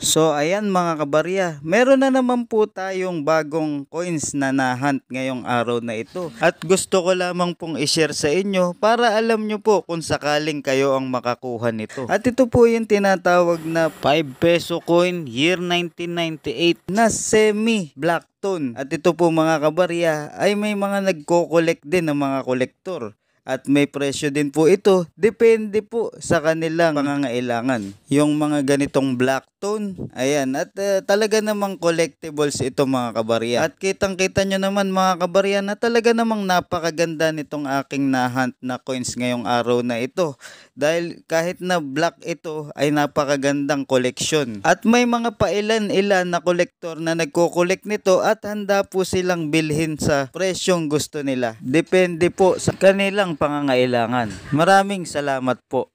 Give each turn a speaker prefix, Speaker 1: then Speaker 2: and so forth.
Speaker 1: So ayan mga kabarya, meron na naman po tayong bagong coins na nahunt ngayong araw na ito. At gusto ko lamang pong i-share sa inyo para alam nyo po kung sakaling kayo ang makakuha nito. At ito po yung tinatawag na 5 peso coin year 1998 na semi-black tone. At ito po mga kabarya ay may mga nagko-collect din ng mga kolektor. At may presyo din po ito, depende po sa kanilang pangangailangan. Yung mga ganitong black tone, ayan, at talaga namang collectibles ito mga kabarya. At kitang kita nyo naman mga kabarya na talaga namang napakaganda nitong aking nahunt na coins ngayong araw na ito. Dahil kahit na black ito ay napakagandang koleksyon. At may mga pailan-ilan na kolektor na nagko-collect nito at handa po silang bilhin sa presyong gusto nila. Depende po sa kanilang pangangailangan. Maraming salamat po.